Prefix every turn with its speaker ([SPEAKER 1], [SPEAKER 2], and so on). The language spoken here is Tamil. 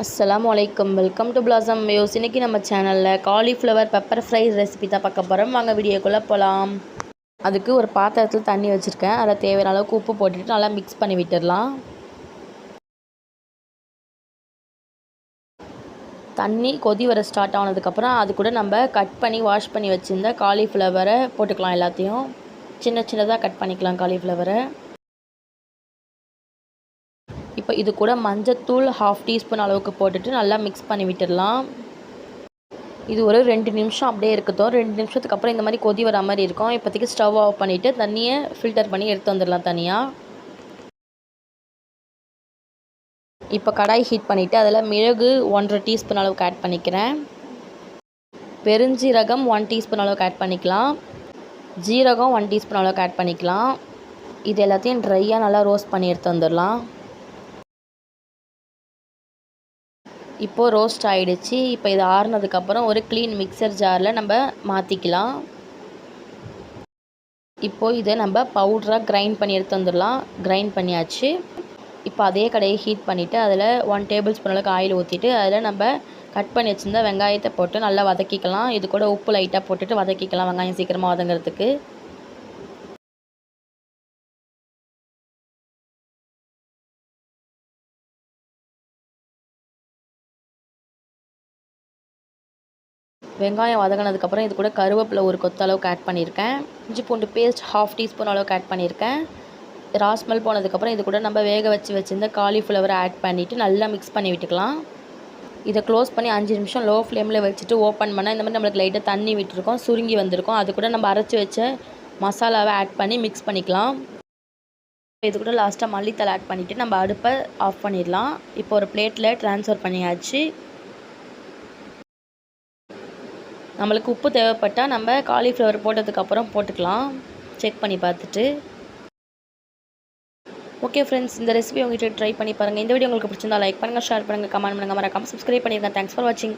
[SPEAKER 1] அஸ்ஸலாமு அலைக்கும். Welcome to blossom views. இன்றைக்கி நம்ம சேனலில் காலிஃப்ளவர் பெப்பர் ஃப்ரை ரெசிபி தான் பார்க்க போகிறோம். வாங்க வீடியோக்குள்ளே போகலாம். அதுக்கு ஒரு பாத்திரத்தில் தண்ணி வச்சுருக்கேன். அதில் தேவையான அளவுக்கு உப்பு போட்டுட்டு நல்லா மிக்ஸ் பண்ணி விட்டுடலாம். தண்ணி கொதி வர ஸ்டார்ட் ஆனதுக்கப்புறம் அது கூட நம்ம கட் பண்ணி வாஷ் பண்ணி வச்சுருந்த காலிஃப்ளவரை போட்டுக்கலாம். எல்லாத்தையும் சின்ன சின்னதாக கட் பண்ணிக்கலாம் காலிஃப்ளவரை. இப்போ இது கூட மஞ்சத்தூள் 1/2 டீஸ்பூன் அளவுக்கு போட்டுட்டு நல்லா மிக்ஸ் பண்ணி விட்டுடலாம். இது ஒரு 2 நிமிஷம் அப்படியே இருக்கட்டும். 2 நிமிஷத்துக்கு அப்புறம் இந்த மாதிரி கொதி வர மாதிரி இருக்கும். இப்போதைக்கு ஸ்டவ் ஆஃப் பண்ணிவிட்டு தண்ணியை ஃபில்டர் பண்ணி எடுத்து வந்துடலாம் தனியாக. இப்போ கடாய் ஹீட் பண்ணிவிட்டு அதில் மிளகு 1/2 டீஸ்பூன் அளவுக்கு ஆட் பண்ணிக்கிறேன். பெருஞ்சீரகம் 1 டீஸ்பூன் அளவுக்கு ஆட் பண்ணிக்கலாம். ஜீரகம் 1 டீஸ்பூன் அளவுக்கு ஆட் பண்ணிக்கலாம். இது எல்லாத்தையும் ட்ரையாக நல்லா ரோஸ்ட் பண்ணி எடுத்து வந்துடலாம். இப்போது ரோஸ்ட் ஆகிடுச்சு. இப்போ இது ஆறுனதுக்கப்புறம் ஒரு க்ளீன் மிக்சர் ஜாரில் நம்ம மாற்றிக்கலாம். இப்போது இதை நம்ம பவுடராக கிரைண்ட் பண்ணி எடுத்து வந்துடலாம். கிரைண்ட் பண்ணியாச்சு. இப்போ அதே கடையை ஹீட் பண்ணிவிட்டு அதில் 1 டேபிள் ஸ்பூன் அளவுக்கு ஆயில் ஊற்றிட்டு அதில் நம்ம கட் பண்ணி வச்சுருந்த வெங்காயத்தை போட்டு நல்லா வதக்கிக்கலாம். இது கூட உப்பு லைட்டாக போட்டுட்டு வதக்கிக்கலாம், வெங்காயம் சீக்கிரமாக வதங்கிறதுக்கு. வெங்காயம் வதங்கினதுக்கப்புறம் இது கூட கருவேப்பிலை ஒரு கொத்தளவுக்கு ஆட் பண்ணியிருக்கேன். இஞ்சி பூண்டு பேஸ்ட் 1/2 டீஸ்பூன் அளவுக்கு ஆட் பண்ணியிருக்கேன். ராஸ்மல் போனதுக்கப்புறம் இது கூட நம்ம வேக வச்சுருந்த காலிஃப்ளவரை ஆட் பண்ணிவிட்டு நல்லா மிக்ஸ் பண்ணி விட்டுக்கலாம். இதை க்ளோஸ் பண்ணி 5 நிமிஷம் லோ ஃப்ளேமில் வச்சுட்டு ஓப்பன் பண்ணால் இந்த மாதிரி நம்மளுக்கு லைட்டாக தண்ணி விட்டுருக்கோம், சுருங்கி வந்திருக்கும். அது கூட நம்ம அரைச்சி வச்ச மசாலாவை ஆட் பண்ணி மிக்ஸ் பண்ணிக்கலாம். இது கூட லாஸ்ட்டாக மல்லித்தலை ஆட் பண்ணிவிட்டு நம்ம அடுப்பை ஆஃப் பண்ணிடலாம். இப்போ ஒரு பிளேட்டில் ட்ரான்ஸ்ஃபர் பண்ணியாச்சு. நம்மளுக்கு உப்பு தேவைப்பட்டால் நம்ம காலிஃப்ளவர் போட்டதுக்கப்புறம் போட்டுக்கலாம், செக் பண்ணி பார்த்துட்டு. ஓகே ஃப்ரெண்ட்ஸ், இந்த ரெசிபி உங்கள்கிட்ட ட்ரை பண்ணி பாருங்கள். இந்த வீடியோ உங்களுக்கு பிடிச்சிருந்தா லைக் பண்ணுங்கள், ஷேர் பண்ணுங்கள், கமெண்ட் பண்ணுங்கள், மறக்காமல் சப்ஸ்கிரைப் பண்ணிடுங்க. தேங்க்ஸ் ஃபார் வாட்சிங்.